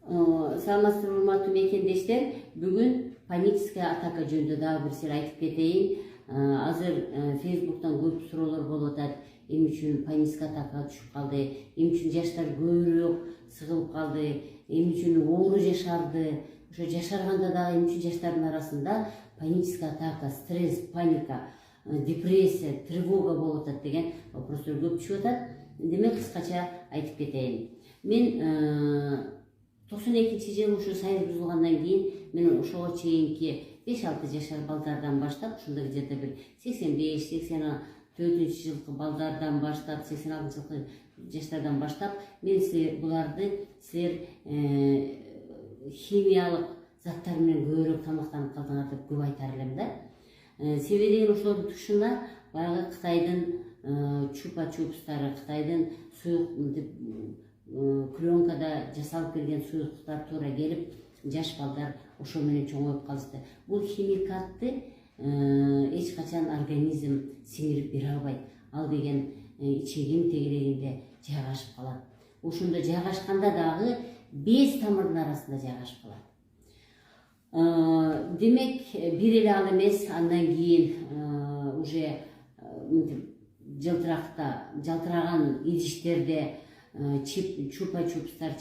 Саламатсызбы урматтуу мекендештер. Бүгүн паническая атака жөнүндө дагы бир сыр айтып кетейин. Азыр Facebook'tan көп суроолор болуп атат. Эмне үчүн паническая атакага түшүп калды? Эмне үчүн жаштар көбүрөөк сыгылып калды? Эмне үчүн оору жашарды? Ошо жашарганда дагы эмне үчүн жаштардын арасында паническая атака, стресс, паника, депрессия, тревога болуп атат деген вопростор көп түшүп атат. Демек кыскача айтып кетейин. Мен 92-жылы ушу союз бузулгандан кийин мен ошого чейинки 5-6 жашар балдардан баштап, ушунда где-то бир 85-84 жылкы балдардан баштап, 86 жылкы жаштардан баштап мен буларды химиялык заттар менен көбүрөөк тамактанып калдыңар деп көп айтар элем да. Себеби деген ошолордун тушуна баягы Кытайдын чупа-чупстары, Кытайдын суюк пленкада жасалып келген суюктуктар туура келип, жаш балдар ошо менен чоңоюп калышты. Бул химикатты эч качан организм сиңирип бере албайт. Ал деген ичегин тегерегинде жайгашып калат. Ошондо жайгашканда дагы без тамырдын арасында жайгашып калат. Демек, бир эле ал эмес, андан кийин уже жалтыраган идиштерде чупа-чупстар,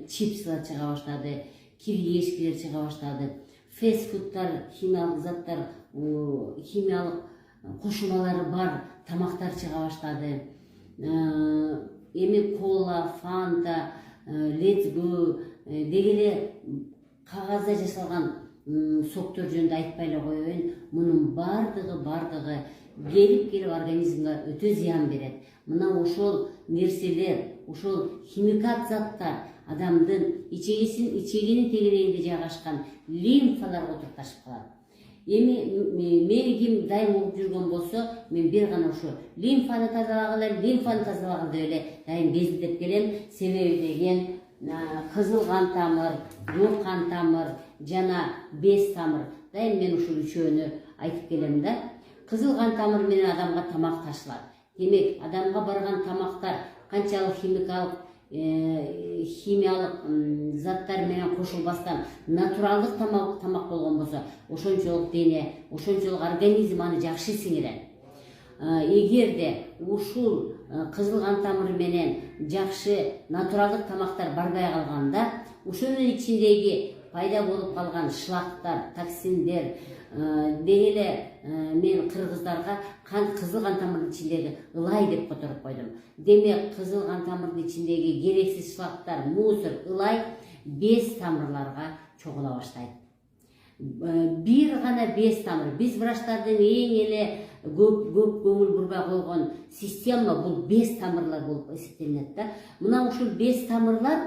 чипсылар чыга баштады, кириешкилер чыга баштады, фастфудтар, химиялык заттар, химиялык кошулмалары бар тамактар чыга баштады. Эми кола, фанта, летсгу дегеле кагазда жасалган соктор жөнүндө айтпай эле коеюн. Мунун бардыгы келип организмге өтө зыян берет. Мына ошол нерселер, ошол химикат заттар адамдын ичегинин тегерегинде жайгашкан лимфаларга отурукташып калат. Мени ким дайым угуп жүргөн болсо, мен бир гана ошо лимфаны тазалагыла деп эле дайым безилдеп келем. Себеби деген кызыл кан тамыр, көк кан тамыр жана без тамыр. Дайым мен ушул үчөөнү айтып келем да. Кызыл кан тамыр менен адамга тамак ташылат. Демек, адамга барган тамактар канчалык химиялык заттар менен кошулбастан натуралдык тамак болгон болсо, ошончолук дене, ошончолук организм аны жакшы сиңирет. Эгерде ушул кызыл кан тамыры менен жакшы натуралдык тамактар барбай калганда, ошонун ичиндеги пайда болуп калган шлактар, токсиндер дегеле мен кыргыздарга кызыл кан тамырдын ичиндеги ылай деп которуп койдум. Демек, кызыл кан тамырдын ичиндеги керексиз шлактар, мусор, ылай без тамырларга чогула баштайт. Бир гана без тамыр. Биз врачтардын эң эле көп көңүл бурбай койгон система бул без тамырлар болуп эсептелинет да. Мына ушул без тамырлар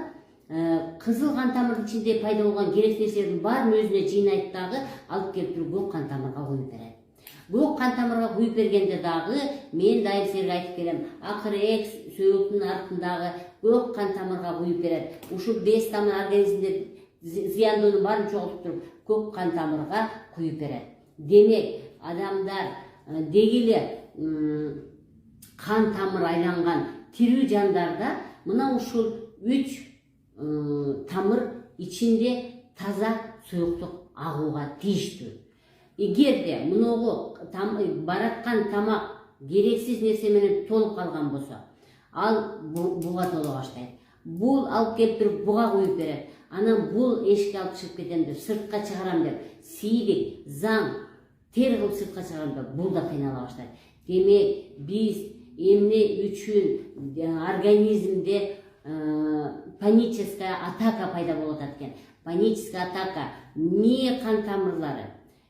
кызыл кан тамырдын ичинде пайда болгон керексиз нерселердин баарын өзүнө жыйнайт дагы алып келип туруп көк кан тамырга куюп берет. Көк кан тамырга куюп бергенде дагы мен дайым силерге айтып келем, акыры сөөктүн артындагы көк кан тамырга куюп берет. Ушул без тамыр организмде зыяндоонун баарын чогултуп туруп көк кан тамырга куюп берет. Демек, адамдар дегеле кан тамыр айланган тирүү жандарда мына ушул 3 тамыр ичинде таза сууктук агууга тийиштүү. Эгерде муногу бараткан тамак керексиз нерсе менен толуп калган болсо, ал буга толо баштайт. Бул алып келип туруп буга куюп берет. Анан бул эшикке алып чыгып кетем деп, сыртка чыгарам деп, сийдик, заң, тер кылып сыртка чыгарам деп, бул да кыйнала баштайт. Демек, биз эмне үчүн организмде паническая атака пайда болуп атат экен. Паническая атака мээ кан тамырлары,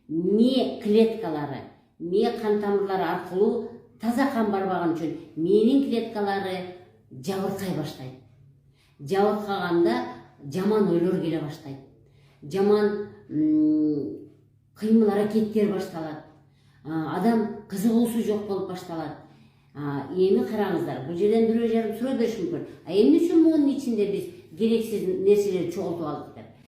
мээ клеткалары, мээ кан тамырлары аркылуу таза кан барбаган үчүн мээнин клеткалары жабыркай баштайт. Жабыркаганда жаман ойлор келе баштайт. Жаман кыймыл аракеттер башталат. Адам кызыгуусу жок болуп башталат. Эми караңыздар, бул жерден бирөө жарым суроо бериш мүмкүн. Эмне үчүн муунун ичинде биз керексиз нерселерди чогултуп алдык?